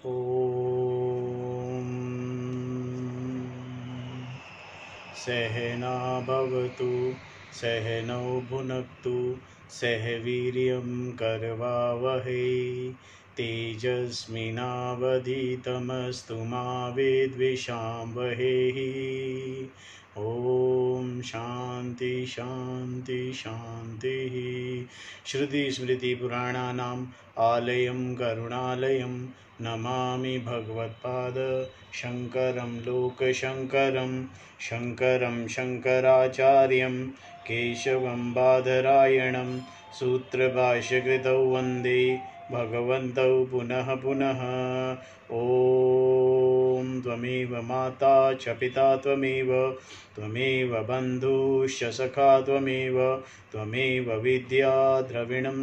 ॐ सहना भवतु सहनौ भुनक्तु सह वीर्यं करवावहै तेजस्विनावधीतमस्तु मा विद्विषावहै। ॐ शान्ति शान्ति शान्तिः। श्रुतिस्मृतिपुराणानाम् आलयं करुणालयं नमामि भगवत्पाद शङ्करं लोकशङ्करं शङ्करं शङ्कराचार्यं केशवं बादरायणं सूत्रभाष्यकृतौ वन्दे भगवन्तौ पुनः पुनः। ॐ त्वमेव माता च पिता त्वमेव बन्धुश्च सखा त्वमेव विद्या द्रविणं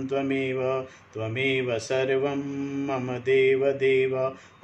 त्वमेव सर्वं मम देव देव।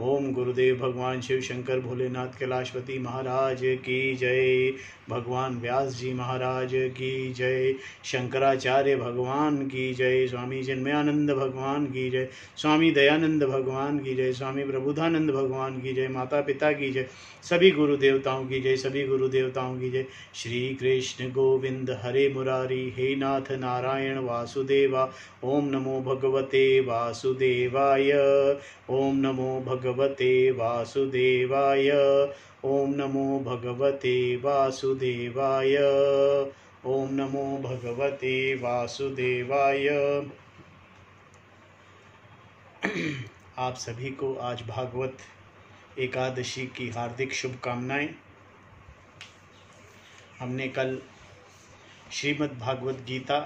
ओम गुरुदेव भगवान शिव शंकर भोलेनाथ कैलाशपति महाराज की जय। भगवान व्यास जी महाराज की जय। शंकराचार्य भगवान की जय। स्वामी चिन्मयानंद भगवान की जय। स्वामी दयानंद भगवान की जय। स्वामी प्रबुधानंद भगवान की जय। माता पिता की जय। सभी गुरु देवताओं की जय। सभी गुरु देवताओं की जय। श्री कृष्ण गोविंद हरे मुरारी हे नाथ नारायण वासुदेवा। ओम नमो भगवते वासुदेवाय। ओम नमो भगवते वासुदेवाय। ओम नमो भगवते वासुदेवाय। ओम नमो भगवते वासुदेवाय। आप सभी को आज भागवत एकादशी की हार्दिक शुभकामनाएं। हमने कल श्रीमद् भागवत गीता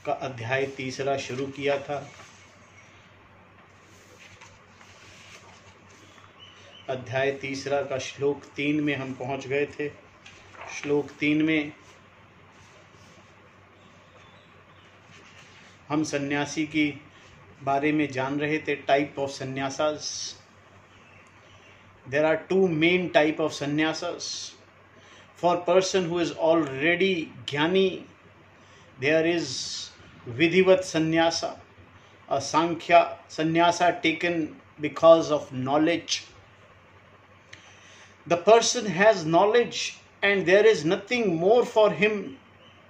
का अध्याय 3 शुरू किया था। अध्याय 3 का श्लोक 3 में हम पहुंच गए थे। श्लोक 3 में हम सन्यासी की बारे में जान रहे थे, type of संन्यासास। There are 2 main type of sannyasas. For person who is already jnani, there is vidhivat sannyasa, a sankhya sannyasa taken because of knowledge. The person has knowledge and there is nothing more for him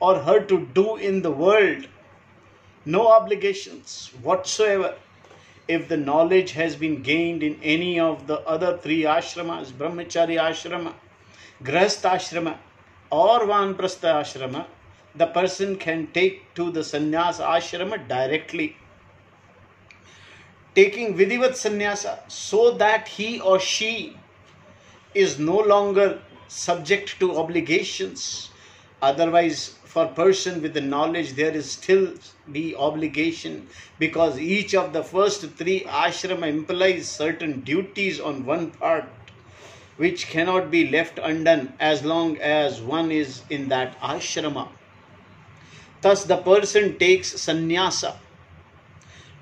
or her to do in the world. No obligations whatsoever. If the knowledge has been gained in any of the other 3 ashramas, brahmacharya ashrama, grahastha ashrama or vanprastha ashrama, the person can take to the sannyas ashrama directly, taking vidhivat sannyasa so that he or she is no longer subject to obligations. Otherwise, for person with the knowledge, there is still the obligation, because each of the first 3 ashrama implies certain duties on one part which cannot be left undone as long as one is in that ashrama. Thus the person takes sannyasa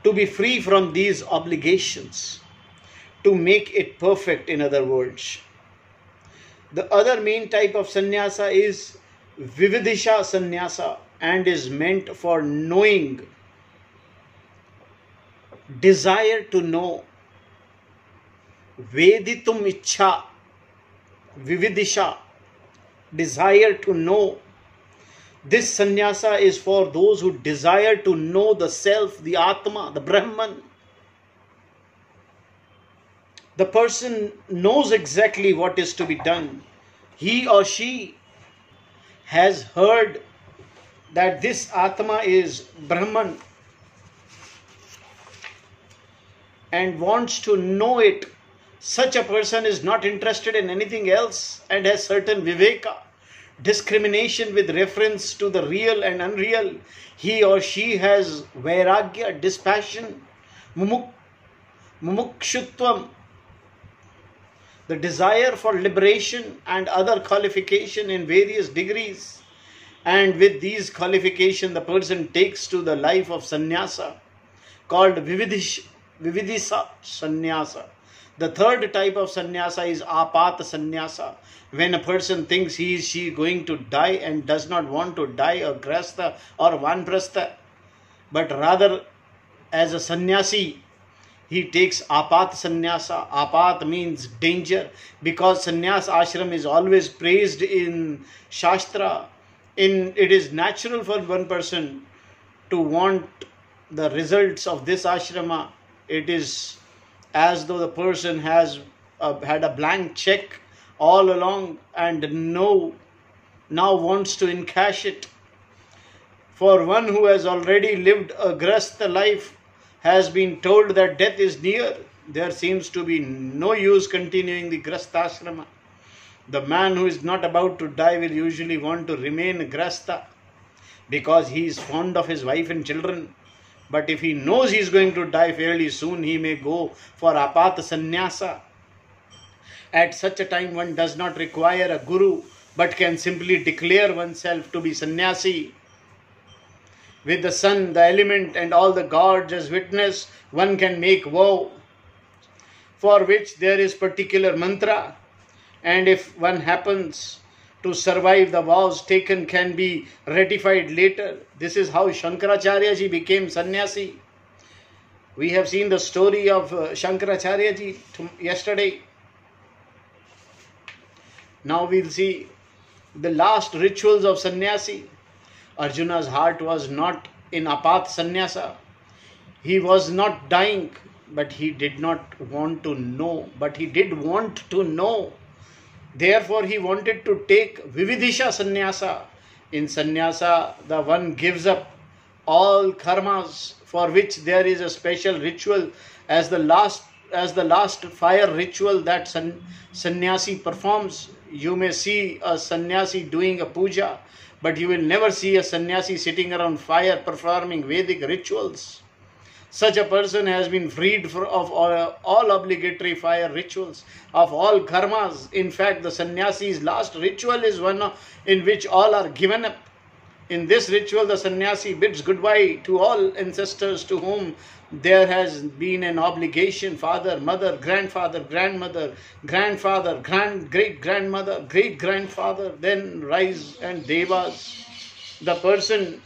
to be free from these obligations, to make it perfect, in other words. The other main type of sannyasa is vividisha sannyasa and is meant for knowing, desire to know, veditum ichha, vividisha, desire to know. This sannyasa is for those who desire to know the self, the atma, the Brahman. The person knows exactly what is to be done. He or she has heard that this atma is Brahman and wants to know it. Such a person is not interested in anything else and has certain viveka, discrimination with reference to the real and unreal. He or she has vairagya, dispassion, mumukshutvam, the desire for liberation, and other qualification in various degrees. And with these qualification, the person takes to the life of sannyasa, called vividisa sannyasa. The third type of sannyasa is apata sannyasa, when a person thinks he is she going to die and does not want to die, or grahastha or vanprastha, but rather as a sannyasi he takes apat sannyasa. Apat means danger, because sannyas ashram is always praised in Shastra. It is natural for one person to want the results of this ashrama. It is as though the person has had a blank check all along and now wants to encash it. For one who has already lived a grastha life, has been told that death is near, there seems to be no use continuing the grastha ashrama. The man who is not about to die will usually want to remain grastha because he is fond of his wife and children. But if he knows he is going to die fairly soon, he may go for apat sannyasa. At such a time, one does not require a guru, but can simply declare oneself to be sannyasi. With the sun, the element, and all the gods as witness, one can make vow, for which there is particular mantra, and if one happens to survive, the vows taken can be ratified later. This is how Shankaracharya ji became sannyasi. We have seen the story of Shankaracharya ji yesterday. Now we'll see the last rituals of sannyasi. Arjuna's heart was not in apat sannyasa. He was not dying, but he did not want to know. But he did want to know. Therefore, he wanted to take vividisha sannyasa. In sannyasa, the one gives up all karmas, for which there is a special ritual as the last fire ritual that sannyasi performs. You may see a sannyasi doing a puja, but you will never see a sannyasi sitting around fire performing Vedic rituals. Such a person has been freed of all obligatory fire rituals, of all karmas. In fact, the sannyasi's last ritual is one in which all are given up. In this ritual, the sannyasi bids goodbye to all ancestors to whom there has been an obligation: father, mother, grandfather, grandmother, grandfather, great-grandmother, great-grandfather, then rise and devas. The person,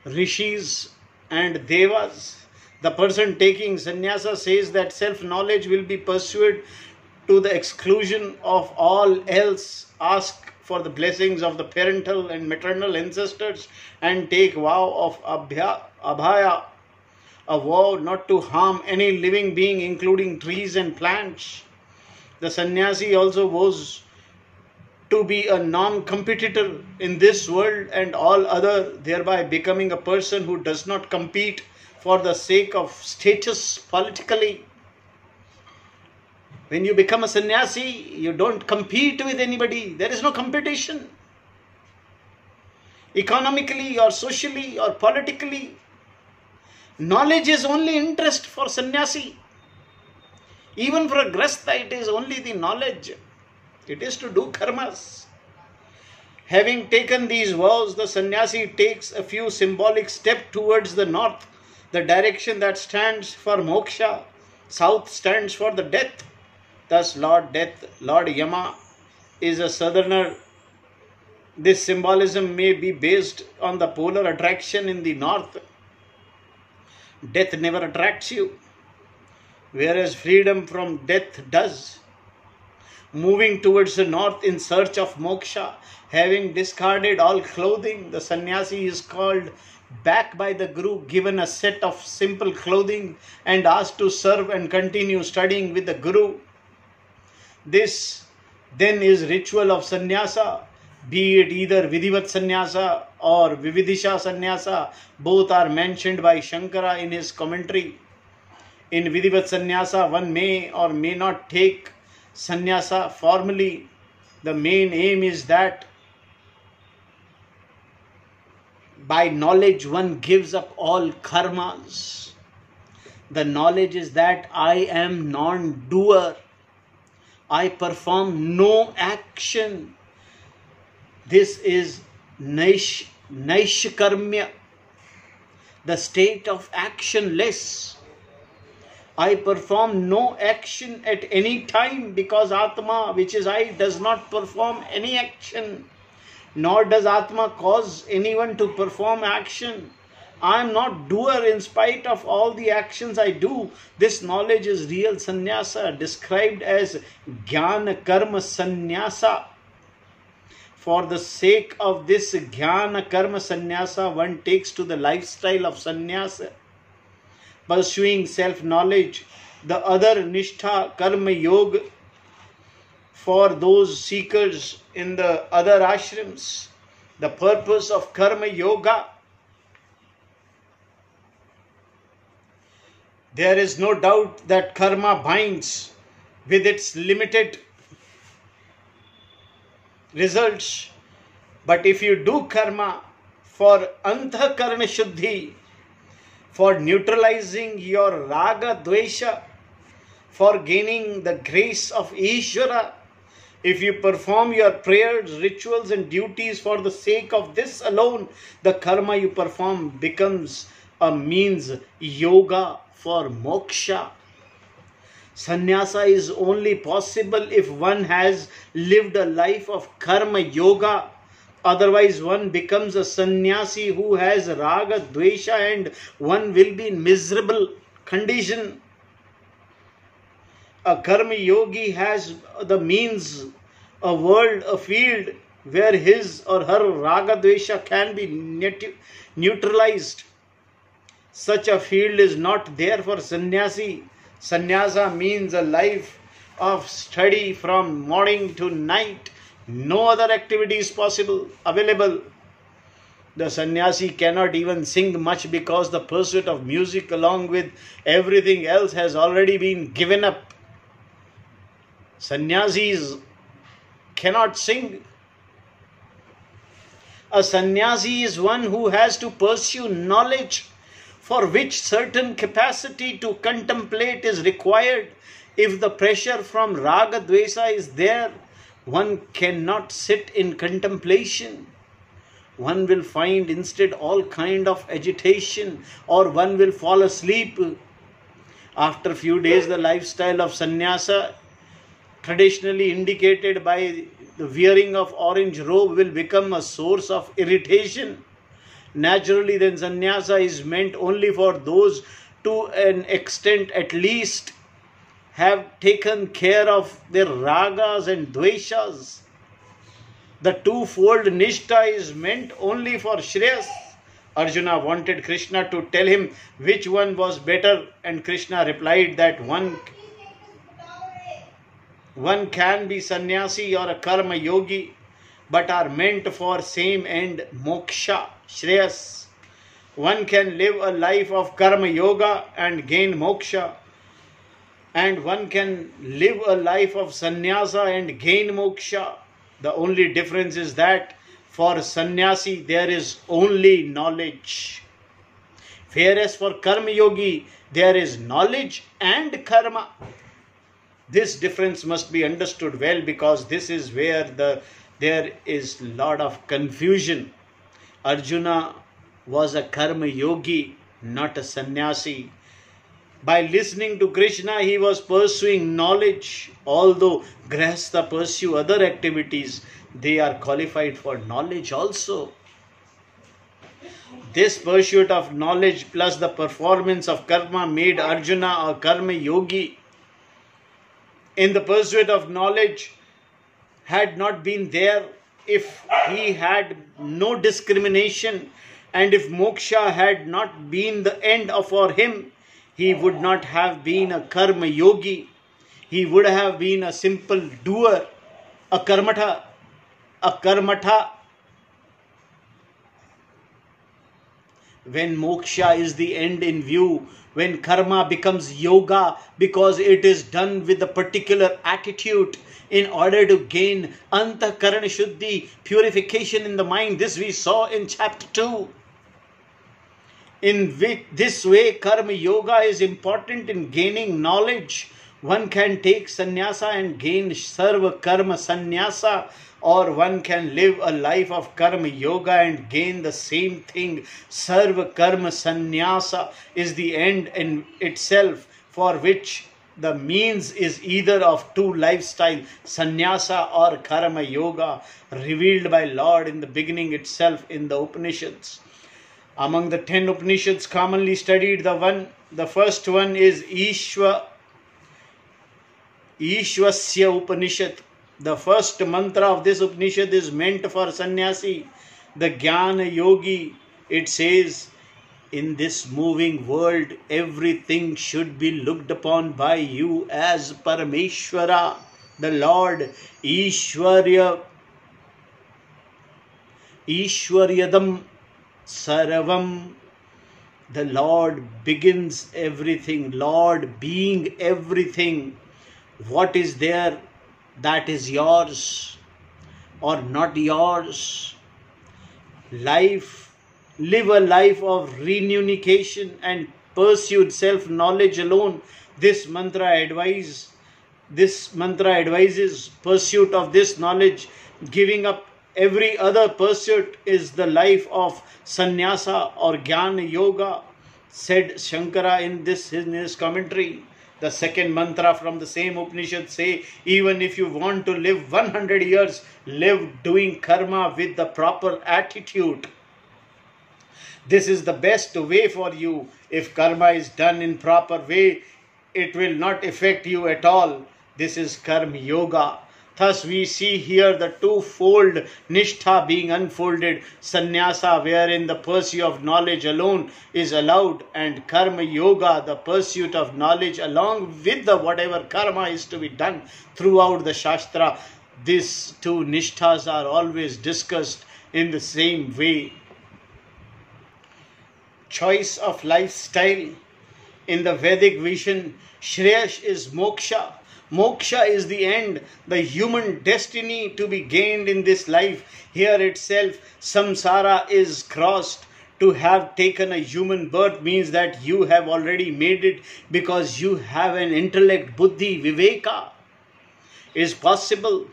rishis and devas, the person taking sannyasa says that self-knowledge will be pursued to the exclusion of all else. Ask for the blessings of the parental and maternal ancestors and take vow of abhaya, a vow not to harm any living being, including trees and plants. The sannyasi also vows to be a non-competitor in this world and all other, thereby becoming a person who does not compete for the sake of status politically. When you become a sannyasi, you don't compete with anybody. There is no competition. Economically or socially or politically. Knowledge is only interest for sannyasi. Even for a grastha, it is only the knowledge. It is to do karmas. Having taken these vows, the sannyasi takes a few symbolic steps towards the north, the direction that stands for moksha. South stands for the death. Thus, Lord Death, Lord Yama, is a southerner. This symbolism may be based on the polar attraction in the north. Death never attracts you, whereas freedom from death does. Moving towards the north in search of moksha, having discarded all clothing, the sannyasi is called back by the guru, given a set of simple clothing and asked to serve and continue studying with the guru. This then is ritual of sannyasa, be it either Vidhivat sannyasa or Vividisha sannyasa. Both are mentioned by Shankara in his commentary. In Vidhivat sannyasa, one may or may not take sannyasa formally. The main aim is that by knowledge one gives up all karmas. The knowledge is that I am non-doer. I perform no action. This is naishkarmya, the state of actionless. I perform no action at any time because Atma, which is I, does not perform any action. Nor does Atma cause anyone to perform action. I am not doer in spite of all the actions I do. This knowledge is real sannyasa, described as jnana karma sannyasa. For the sake of this jnana karma sannyasa, one takes to the lifestyle of sannyasa, pursuing self-knowledge. The other nishtha karma yoga for those seekers in the other ashrams. The purpose of karma yoga. There is no doubt that karma binds with its limited results. But if you do karma for anthakarana shuddhi, for neutralizing your raga dvesha, for gaining the grace of Ishvara, if you perform your prayers, rituals and duties for the sake of this alone, the karma you perform becomes a means yoga for moksha. Sannyasa is only possible if one has lived a life of karma yoga. Otherwise, one becomes a sannyasi who has raga, dvesha, and one will be in miserable condition. A karma yogi has the means, a world, a field where his or her raga, dvesha can be neutralized. Such a field is not there for sannyasi. Sannyasa means a life of study from morning to night. No other activity is possible, available. The sannyasi cannot even sing much because the pursuit of music along with everything else has already been given up. Sannyasis cannot sing. A sannyasi is one who has to pursue knowledge, for which certain capacity to contemplate is required. If the pressure from raga dvesa is there, one cannot sit in contemplation. One will find instead all kind of agitation, or one will fall asleep. After a few days, the lifestyle of sannyasa, traditionally indicated by the wearing of orange robe, will become a source of irritation. Naturally, then sannyasa is meant only for those to an extent at least have taken care of their ragas and dveshas. The twofold nishtha is meant only for Shreyas. Arjuna wanted Krishna to tell him which one was better, and Krishna replied that one can be sannyasi or a karma yogi, but are meant for same end, moksha, Shreyas. One can live a life of karma yoga and gain moksha, and one can live a life of sannyasa and gain moksha. The only difference is that for sannyasi there is only knowledge, whereas for karma yogi there is knowledge and karma. This difference must be understood well, because this is where there is lot of confusion. Arjuna was a karma yogi, not a sannyasi. By listening to Krishna, he was pursuing knowledge. Although Grihastha pursue other activities, they are qualified for knowledge also. This pursuit of knowledge plus the performance of karma made Arjuna a karma yogi. In the pursuit of knowledge had not been there, if he had no discrimination, and if moksha had not been the end for him, he would not have been a karma yogi. He would have been a simple doer, a karmatha. When moksha is the end in view, when karma becomes yoga because it is done with a particular attitude in order to gain antakarana shuddhi, purification in the mind. This we saw in chapter 2. In this way, karma yoga is important in gaining knowledge. One can take sannyasa and gain sarva karma sannyasa, or one can live a life of karma yoga and gain the same thing. Sarva karma sannyasa is the end in itself, for which the means is either of two lifestyle, sannyasa or karma yoga, revealed by Lord in the beginning itself in the Upanishads. Among the 10 Upanishads commonly studied, the first one is Ishvasya Upanishad. The first mantra of this Upanishad is meant for sannyasi, the Jnana Yogi. It says, in this moving world, everything should be looked upon by you as Parameshwara, the Lord. Ishwaryadam Sarvam. The Lord begins everything, Lord being everything. What is there that is yours or not yours? Live a life of reunification and pursued self-knowledge alone. This mantra advises pursuit of this knowledge. Giving up every other pursuit is the life of sannyasa or jnana yoga, said Shankara in his commentary. The second mantra from the same Upanishad say, even if you want to live 100 years, live doing karma with the proper attitude. This is the best way for you. If karma is done in proper way, it will not affect you at all. This is karma yoga. Thus we see here the twofold nishtha being unfolded. Sannyasa, wherein the pursuit of knowledge alone is allowed, and karma yoga, the pursuit of knowledge along with the whatever karma is to be done throughout the Shastra. These two nishthas are always discussed in the same way. Choice of lifestyle. In the Vedic vision, Shreyash is moksha. Moksha is the end, the human destiny to be gained in this life. Here itself, samsara is crossed. To have taken a human birth means that you have already made it, because you have an intellect, buddhi, viveka is possible.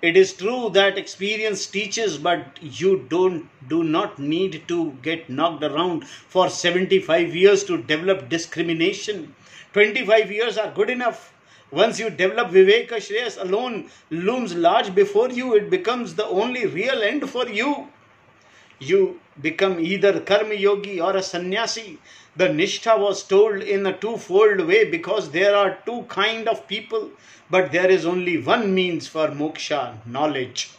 It is true that experience teaches, but you do not need to get knocked around for 75 years to develop discrimination. 25 years are good enough. Once you develop Viveka, Shreyas alone looms large before you. It becomes the only real end for you. You become either Karma Yogi or a sannyasi. The Nishtha was told in a twofold way because there are two kind of people, but there is only one means for moksha, knowledge.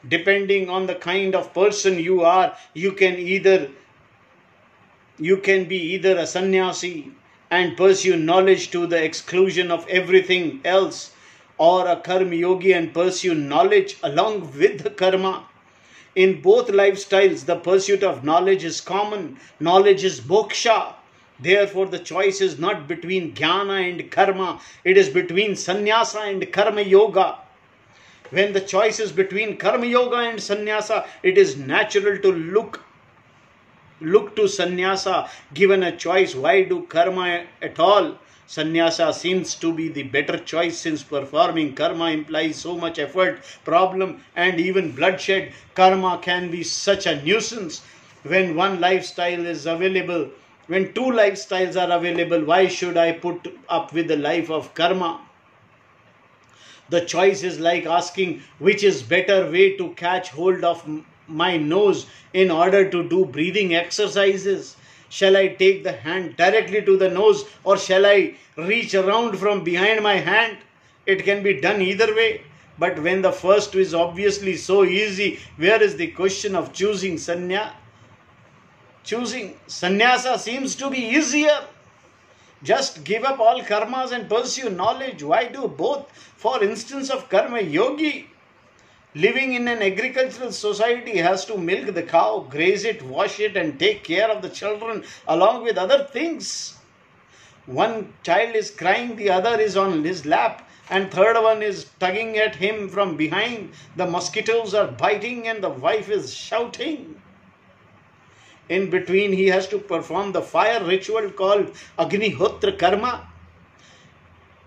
Depending on the kind of person you are, you can be either a sannyasi and pursue knowledge to the exclusion of everything else, or a karma yogi and pursue knowledge along with the karma. In both lifestyles, the pursuit of knowledge is common. Knowledge is moksha. Therefore, the choice is not between jnana and karma. It is between sannyasa and karma yoga. When the choice is between karma yoga and sannyasa, it is natural to look to sannyasa. Given a choice, why do karma at all? Sannyasa seems to be the better choice, since performing karma implies so much effort, problem and even bloodshed. Karma can be such a nuisance. When one lifestyle is available, when two lifestyles are available, why should I put up with the life of karma? The choice is like asking which is better way to catch hold of my nose in order to do breathing exercises. Shall I take the hand directly to the nose, or shall I reach around from behind my hand? It can be done either way. But when the first is obviously so easy, where is the question of choosing sannyasa? Choosing sannyasa seems to be easier. Just give up all karmas and pursue knowledge. Why do both? For instance of karma yogi, living in an agricultural society, has to milk the cow, graze it, wash it and take care of the children along with other things. One child is crying, the other is on his lap, and third one is tugging at him from behind. The mosquitoes are biting and the wife is shouting. In between, he has to perform the fire ritual called Agnihotra Karma.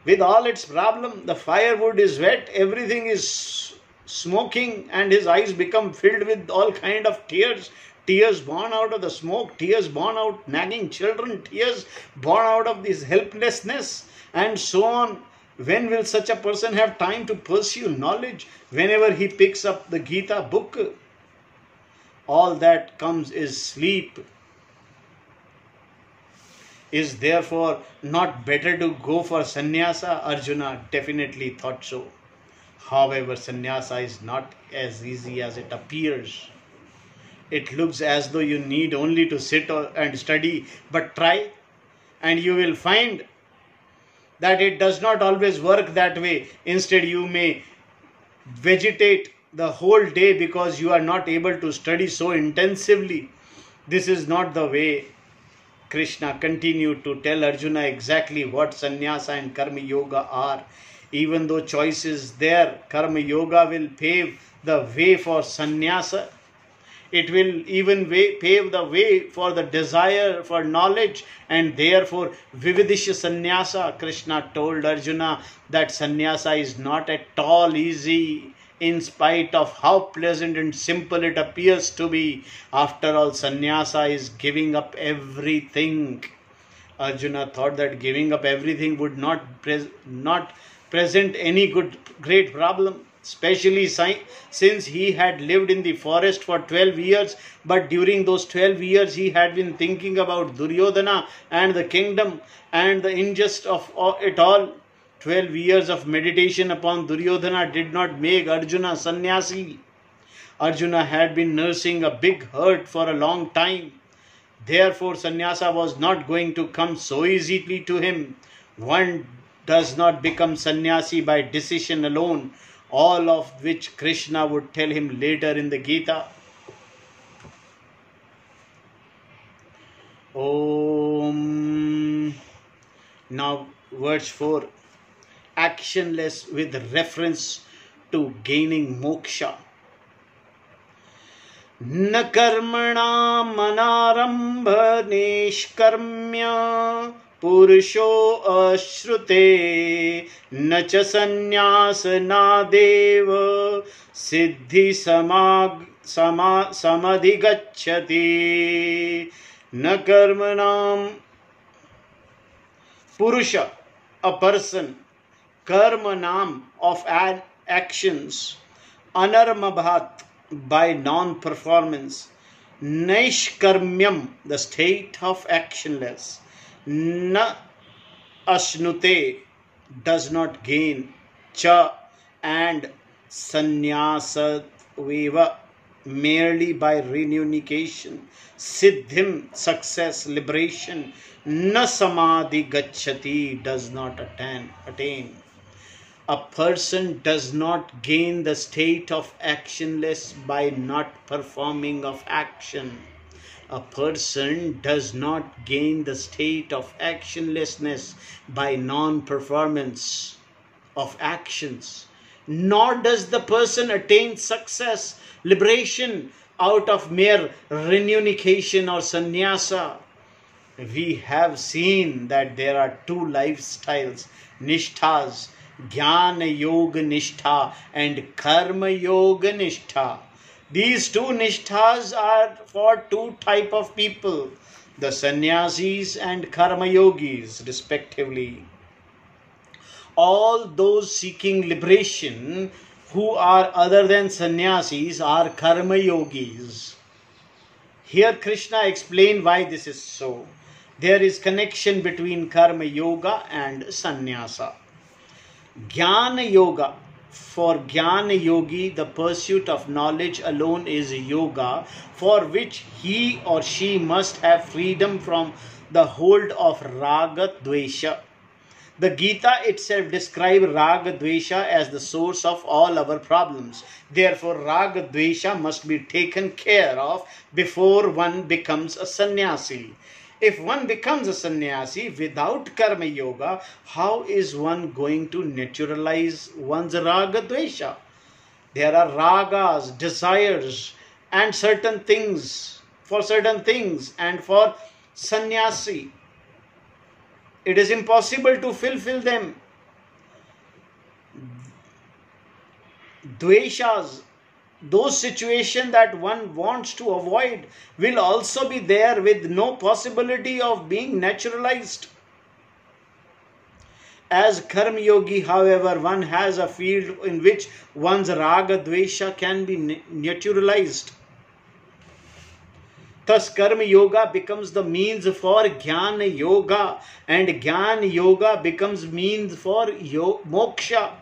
With all its problem, the firewood is wet, everything is smoking, and his eyes become filled with all kind of tears. Tears born out of the smoke, tears born out nagging children, tears born out of this helplessness, and so on. When will such a person have time to pursue knowledge? Whenever he picks up the Gita book, all that comes is sleep. Is therefore not better to go for sannyasa? Arjuna definitely thought so. However, sannyasa is not as easy as it appears. It looks as though you need only to sit and study, but try and you will find that it does not always work that way. Instead, you may vegetate the whole day because you are not able to study so intensively. This is not the way. Krishna continued to tell Arjuna exactly what sannyasa and karma yoga are. Even though choice is there, karma yoga will pave the way for sannyasa. It will even pave the way for the desire for knowledge, and therefore Vividisha sannyasa. Krishna told Arjuna that sannyasa is not at all easy, in spite of how pleasant and simple it appears to be. After all, sannyasa is giving up everything. Arjuna thought that giving up everything would not present any great problem, especially since he had lived in the forest for 12 years. But during those 12 years, he had been thinking about Duryodhana and the kingdom and the injustice of it all. 12 years of meditation upon Duryodhana did not make Arjuna sannyasi. Arjuna had been nursing a big hurt for a long time. Therefore, sannyasa was not going to come so easily to him. One does not become sannyasi by decision alone, all of which Krishna would tell him later in the Gita. Om. Now, verse 4. Actionless with reference to gaining moksha. Na karmana manarambha nishkarmya purusho ashrute na cha sannyasa na deva siddhi samadhigacchati. Na karmanam, purusha, a person, karma nam, of actions, anarmabhat, by non-performance, naishkarmyam, the state of actionless, na ashnute, does not gain, cha, and sannyasaveva, merely by renunciation, siddhim, success, liberation, na samadhi gacchati, does not attain. A person does not gain the state of actionless by not performing of action. A person does not gain the state of actionlessness by non-performance of actions. Nor does the person attain success, liberation, out of mere renunciation or sannyasa. We have seen that there are two lifestyles, nishthas, Jnana Yoga Nishtha and Karma Yoga Nishtha. These two nishthas are for two type of people, the sannyasis and karma yogis respectively. All those seeking liberation who are other than sannyasis are karma yogis. Here Krishna explained why this is so. There is connection between karma yoga and sannyasa. Jnana Yoga. For Jnana Yogi, the pursuit of knowledge alone is yoga, for which he or she must have freedom from the hold of Raga Dvesha. The Gita itself describes Raga Dvesha as the source of all our problems. Therefore, Raga Dvesha must be taken care of before one becomes a sannyasi. If one becomes a sannyasi without karma yoga, how is one going to naturalize one's raga dvesha? There are ragas, desires, and certain things, and for sannyasi, it is impossible to fulfill them. Dveshas, those situations that one wants to avoid, will also be there with no possibility of being naturalized. As karma yogi, however, one has a field in which one's raga dvesha can be naturalized. Thus, Karma Yoga becomes the means for Jnana Yoga, and Jnana Yoga becomes means for moksha.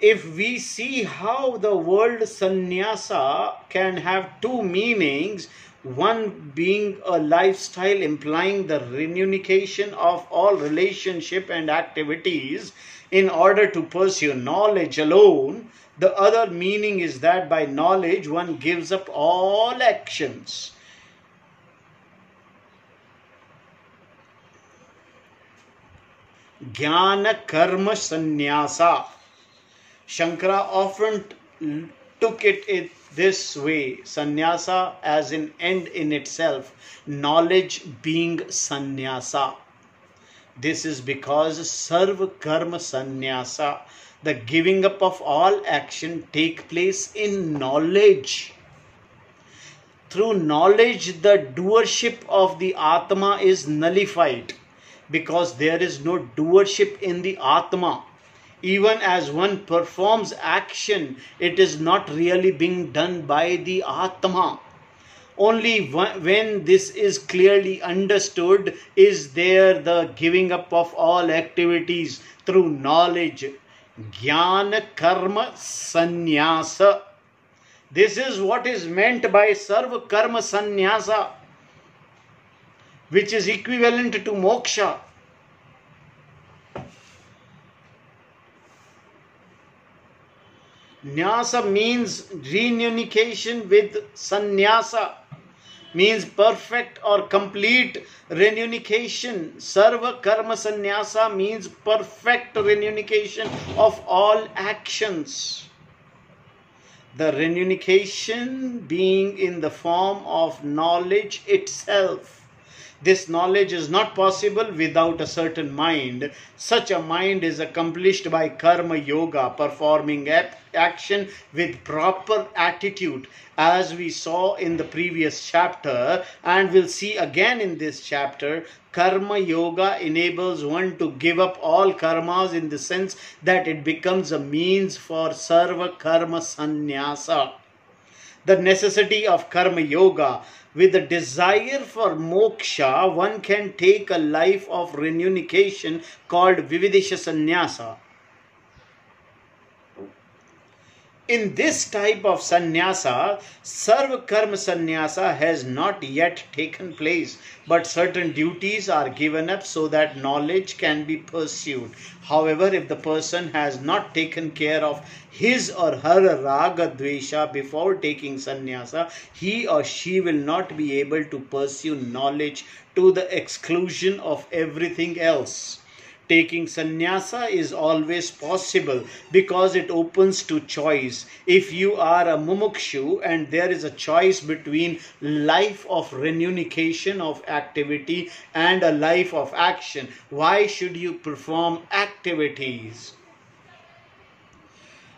If we see how the word sannyasa can have two meanings, one being a lifestyle implying the renunciation of all relationship and activities in order to pursue knowledge alone, the other meaning is that by knowledge one gives up all actions. Jnana karma sannyasa. Shankara often took it this way, sannyasa as an end in itself, knowledge being sannyasa. This is because sarva karma sannyasa, the giving up of all action, take place in knowledge. Through knowledge, the doership of the Atma is nullified, because there is no doership in the Atma. Even as one performs action, it is not really being done by the Atma. Only when this is clearly understood is there the giving up of all activities through knowledge. Jnana karma sannyasa. This is what is meant by sarva karma sannyasa, which is equivalent to moksha. Nyasa means reunification with sannyasa, means perfect or complete reunification. Sarva karma sannyasa means perfect reunification of all actions. The reunification being in the form of knowledge itself. This knowledge is not possible without a certain mind. Such a mind is accomplished by karma yoga, performing action with proper attitude, as we saw in the previous chapter and will see again in this chapter. Karma yoga enables one to give up all karmas in the sense that it becomes a means for sarva karma sannyasa. The necessity of karma yoga. With the desire for moksha, one can take a life of renunciation called Vividisha Sannyasa. In this type of sannyasa, sarva karma sannyasa has not yet taken place, but certain duties are given up so that knowledge can be pursued. However, if the person has not taken care of his or her raga dvesha before taking sannyasa, he or she will not be able to pursue knowledge to the exclusion of everything else. Taking sannyasa is always possible because it opens to choice. If you are a mumukshu and there is a choice between life of renunciation of activity and a life of action, why should you perform activities?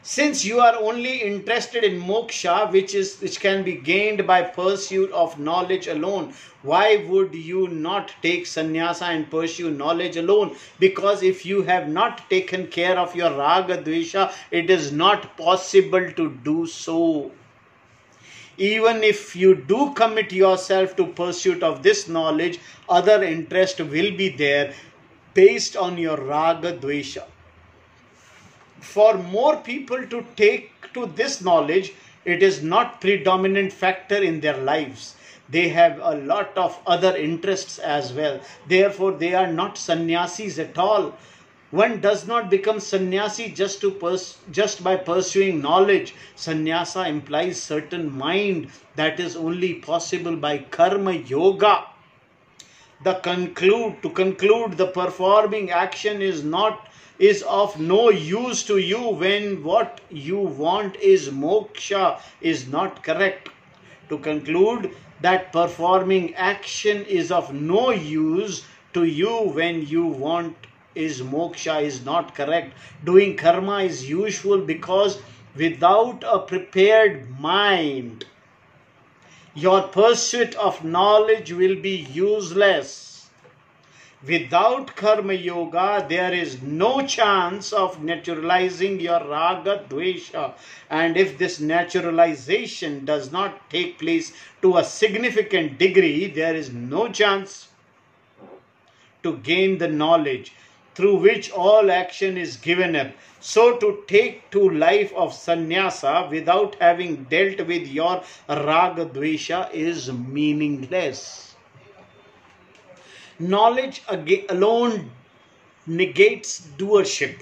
Since you are only interested in moksha, which can be gained by pursuit of knowledge alone, why would you not take sannyasa and pursue knowledge alone? Because if you have not taken care of your raga dvesha, it is not possible to do so. Even if you do commit yourself to pursuit of this knowledge, other interest will be there based on your raga dvesha. For more people to take to this knowledge, it is not predominant factor in their lives. They have a lot of other interests as well. Therefore, they are not sannyasis at all. One does not become sannyasi just by pursuing knowledge. Sannyasa implies certain mind that is only possible by karma yoga. To conclude, the performing action is of no use to you when what you want is moksha is not correct. To conclude that performing action is of no use to you when you want is moksha is not correct. Doing karma is useful because without a prepared mind, your pursuit of knowledge will be useless. Without karma yoga, there is no chance of naturalizing your raga dvesha. And if this naturalization does not take place to a significant degree, there is no chance to gain the knowledge through which all action is given up. So to take to life of sannyasa without having dealt with your raga dvesha is meaningless. Knowledge alone negates doership.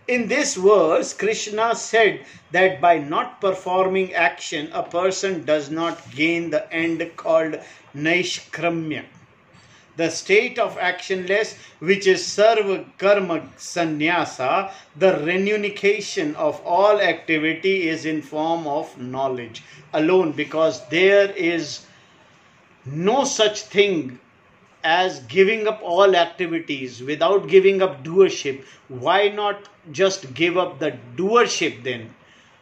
In this verse, Krishna said that by not performing action, a person does not gain the end called Naishkramya, the state of actionless, which is Sarva Karma Sannyasa. The renunciation of all activity is in form of knowledge alone, because there is no such thing as giving up all activities without giving up doership. Why not just give up the doership then?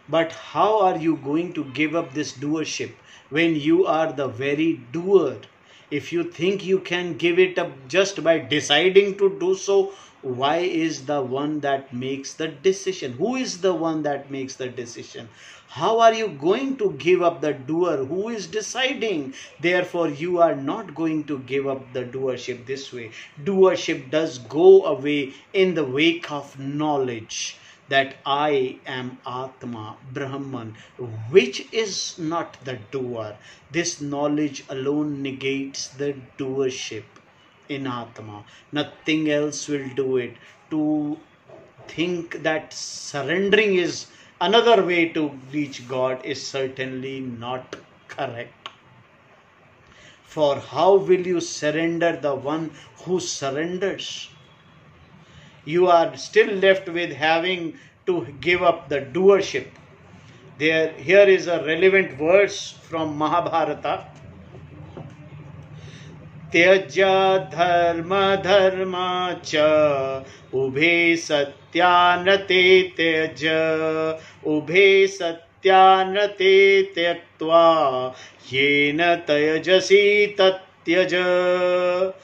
But how are you going to give up this doership when you are the very doer? If you think you can give it up just by deciding to do so, why is the one that makes the decision? Who is the one that makes the decision? How are you going to give up the doer who is deciding? Therefore, you are not going to give up the doership this way. Doership does go away in the wake of knowledge that I am Atma, Brahman, which is not the doer. This knowledge alone negates the doership in Atma. Nothing else will do it. To think that surrendering is another way to reach God is certainly not correct. For how will you surrender the one who surrenders? You are still left with having to give up the doership. Here is a relevant verse from Mahabharata. Tyaja dharma dharma cha ubhe satyanrate tyaja ubhe satyanrate tyaktva yena tyajasi tatyaja.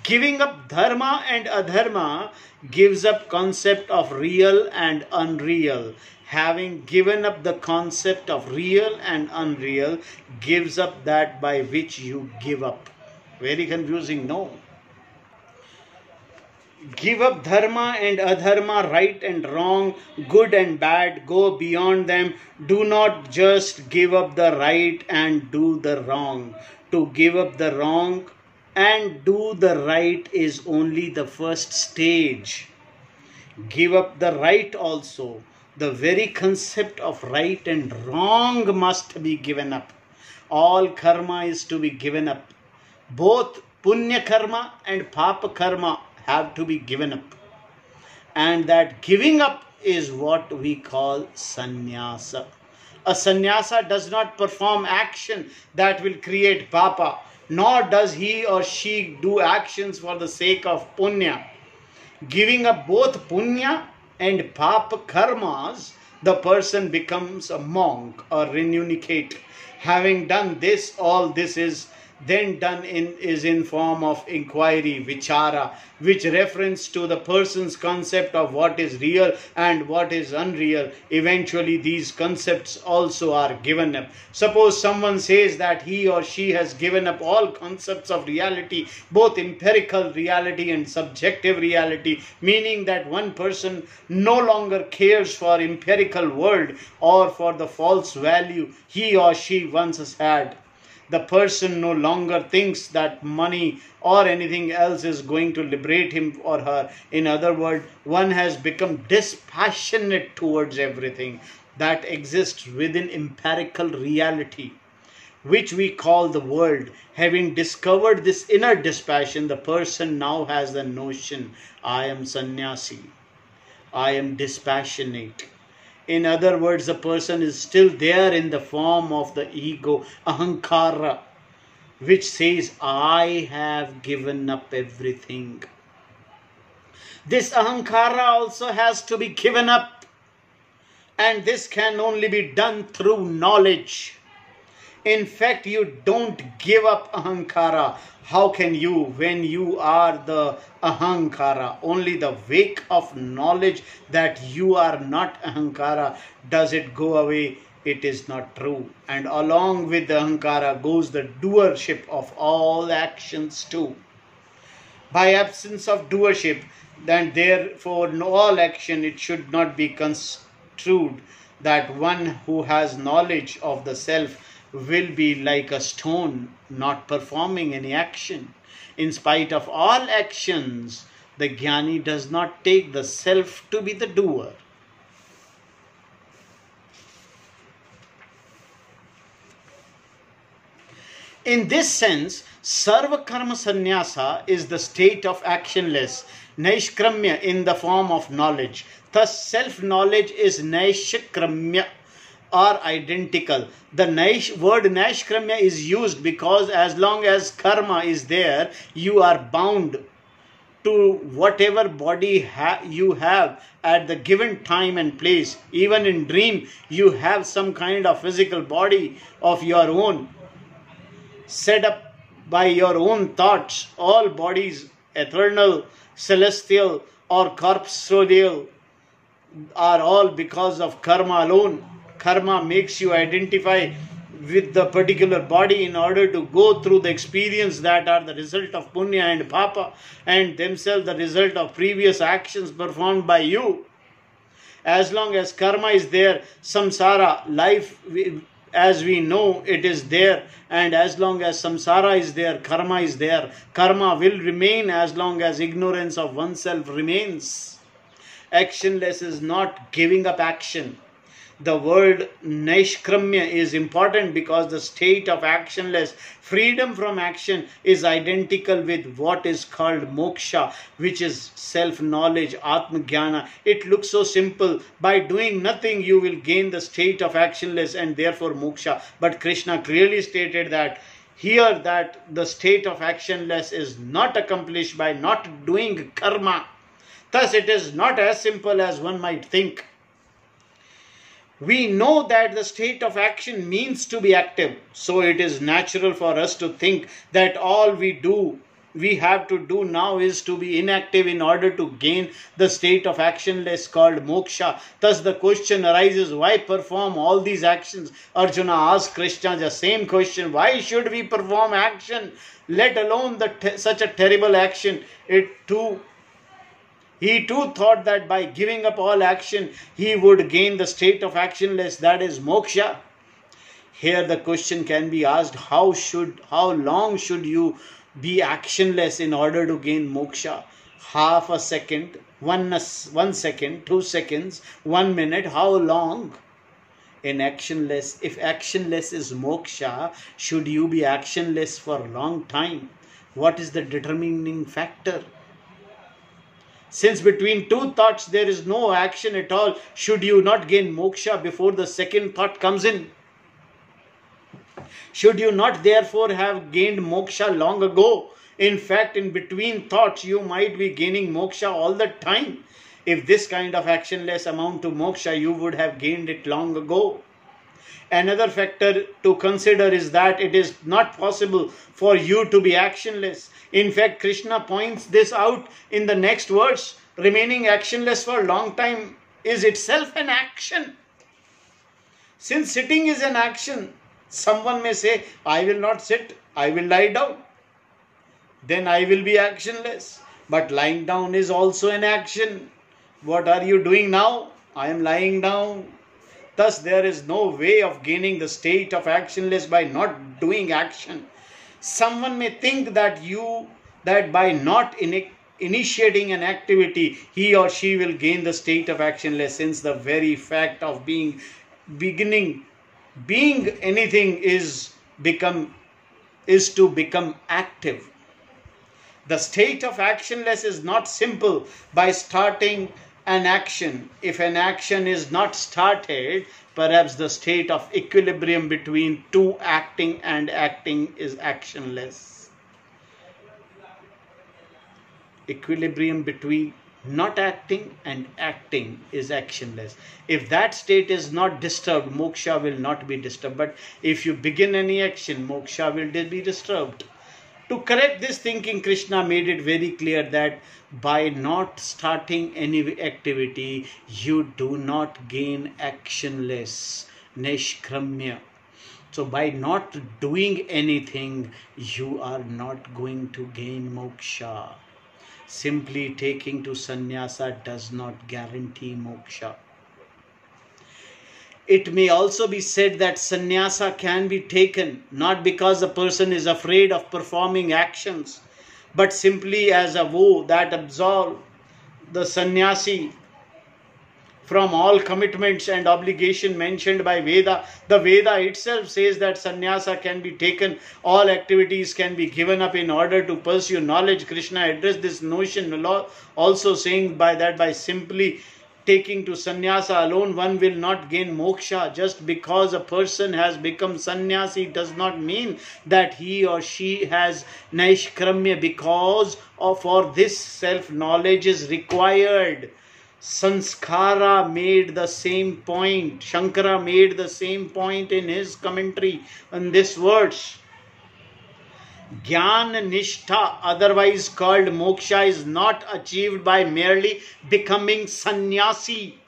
Giving up dharma and adharma gives up concept of real and unreal. Having given up the concept of real and unreal gives up that by which you give up. Very confusing, no? Give up dharma and adharma, right and wrong, good and bad, go beyond them. Do not just give up the right and do the wrong. To give up the wrong and do the right is only the first stage. Give up the right also. The very concept of right and wrong must be given up. All karma is to be given up. Both punya karma and papa karma have to be given up. And that giving up is what we call sannyasa. A sannyasa does not perform action that will create papa, nor does he or she do actions for the sake of punya. Giving up both punya and papa karmas, the person becomes a monk or renunciate. Having done this, all this is then done is in form of inquiry, vichara, which reference to the person's concept of what is real and what is unreal. Eventually these concepts also are given up. Suppose someone says that he or she has given up all concepts of reality, both empirical reality and subjective reality, meaning that one person no longer cares for empirical world or for the false value he or she once had. The person no longer thinks that money or anything else is going to liberate him or her. In other words, one has become dispassionate towards everything that exists within empirical reality, which we call the world. Having discovered this inner dispassion, the person now has the notion, I am sannyasi, I am dispassionate. In other words, the person is still there in the form of the ego, ahankara, which says, I have given up everything. This ahankara also has to be given up, and this can only be done through knowledge. In fact, you don't give up ahankara. How can you when you are the ahankara? Only the wake of knowledge that you are not ahankara does it go away. It is not true. And along with the ahankara goes the doership of all actions too. By absence of doership, then therefore in all action it should not be construed that one who has knowledge of the self will be like a stone not performing any action. In spite of all actions, the jnani does not take the self to be the doer. In this sense, Sarva Karma Sannyasa is the state of actionless, Naishkramya in the form of knowledge. Thus, self-knowledge is Naishkramya or identical. The word Naishkramya is used because as long as karma is there, you are bound to whatever body you have at the given time and place. Even in dream, you have some kind of physical body of your own, set up by your own thoughts. All bodies, eternal, celestial or corporeal, are all because of karma alone. Karma makes you identify with the particular body in order to go through the experience that are the result of punya and papa, and themselves the result of previous actions performed by you. As long as karma is there, samsara, life as we know it is there, and as long as samsara is there, karma is there. Karma will remain as long as ignorance of oneself remains. Actionless is not giving up action. The word Naishkramya is important because the state of actionless, freedom from action, is identical with what is called moksha, which is self-knowledge, Atma-jnana. It looks so simple. By doing nothing, you will gain the state of actionless and therefore moksha. But Krishna clearly stated that here that the state of actionless is not accomplished by not doing karma. Thus, it is not as simple as one might think. We know that the state of action means to be active. So it is natural for us to think that all we have to do now is to be inactive in order to gain the state of actionless called moksha. Thus the question arises, why perform all these actions? Arjuna asked Krishna the same question. Why should we perform action, let alone such a terrible action? He too thought that by giving up all action, he would gain the state of actionless, that is moksha. Here the question can be asked, how long should you be actionless in order to gain moksha? Half a second, 1 second, 2 seconds, 1 minute, how long? If actionless is moksha, should you be actionless for a long time? What is the determining factor? Since between two thoughts there is no action at all, should you not gain moksha before the second thought comes in? Should you not therefore have gained moksha long ago? In fact, in between thoughts you might be gaining moksha all the time. If this kind of actionless amount to moksha, you would have gained it long ago. Another factor to consider is that it is not possible for you to be actionless. In fact, Krishna points this out in the next verse. Remaining actionless for a long time is itself an action. Since sitting is an action, someone may say, I will not sit, I will lie down. Then I will be actionless. But lying down is also an action. What are you doing now? I am lying down. Thus, there is no way of gaining the state of actionless by not doing action. Someone may think that by not initiating an activity, he or she will gain the state of actionless, since the very fact of being anything is to become active. The state of actionless is not simple by starting an action. If an action is not started, perhaps the state of equilibrium between two acting and acting is actionless. Equilibrium between Not acting and acting is actionless. If that state is not disturbed, moksha will not be disturbed. But if you begin any action, moksha will be disturbed. To correct this thinking, Krishna made it very clear that by not starting any activity, you do not gain actionless, nishkramya. So by not doing anything, you are not going to gain moksha. Simply taking to sannyasa does not guarantee moksha. It may also be said that sannyasa can be taken not because a person is afraid of performing actions, but simply as a vow that absolves the sannyasi from all commitments and obligation mentioned by Veda. The Veda itself says that sannyasa can be taken, all activities can be given up in order to pursue knowledge. Krishna addressed this notion also saying by simply taking to sannyasa alone one will not gain moksha. Just because a person has become sannyasi does not mean that he or she has naishkramya, because for this self-knowledge is required. Sanskara made the same point. Shankara made the same point in his commentary on this verse. Jnana Nishtha, otherwise called moksha, is not achieved by merely becoming sannyasi,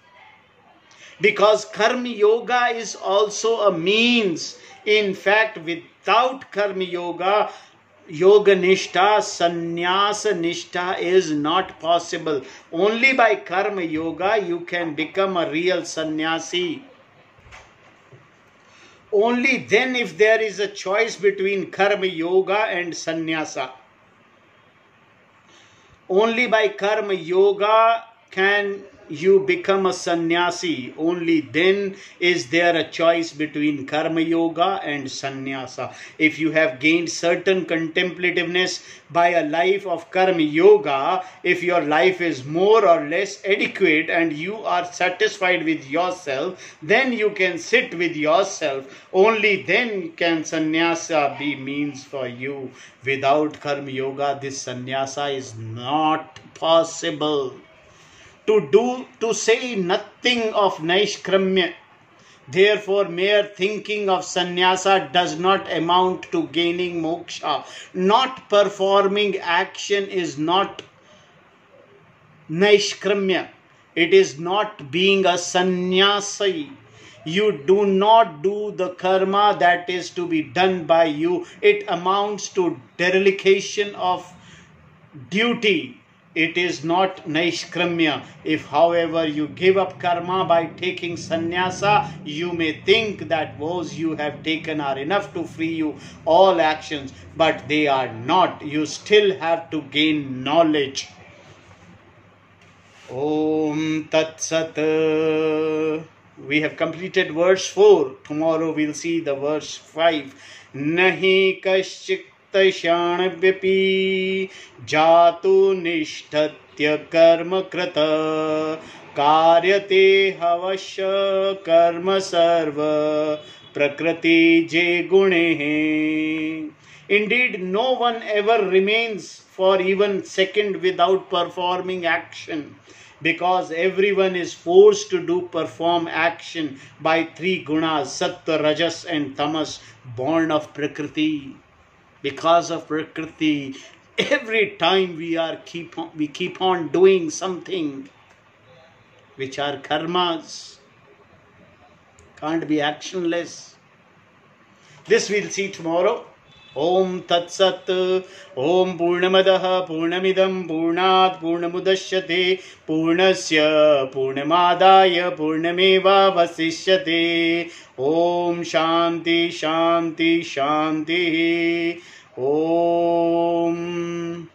because karma yoga is also a means. In fact, without karma yoga, yoga nishtha, sannyasa nishtha is not possible. Only by karma yoga you can become a real sannyasi. Only then, if there is a choice between karma yoga and sannyasa, only by karma yoga can you become a sannyasi. Only then is there a choice between karma yoga and sannyasa. If you have gained certain contemplativeness by a life of karma yoga, if your life is more or less adequate and you are satisfied with yourself, then you can sit with yourself. Only then can sannyasa be means for you. Without karma yoga, this sannyasa is not possible. To say nothing of naishkramya. Therefore, mere thinking of sannyasa does not amount to gaining moksha. Not performing action is not naishkramya. It is not being a sannyasi. You do not do the karma that is to be done by you. It amounts to dereliction of duty. It is not naishkramya. If, however, you give up karma by taking sannyasa, you may think that vows you have taken are enough to free you all actions, but they are not. You still have to gain knowledge. Om Tat Sat. We have completed verse 4. Tomorrow we'll see the verse 5. Nahi kaschik क्षाणव्यपि जातु निष्ठत्य कर्म कृत कार्यते हवश्य कर्म सर्व prakriti je gune. Indeed, no one ever remains for even second without performing action, because everyone is forced to perform action by three gunas, sattva, rajas and tamas, born of prakriti. Because of prakriti, every time we keep on doing something which are karmas, can't be actionless. This we'll see tomorrow. Om Tat Sat. Om Purnamadaha Purnamidam Purnat Purnamudashyate Purnasya Purnamadaya Purnameva Vasishyate. Om Shanti Shanti Shanti. Om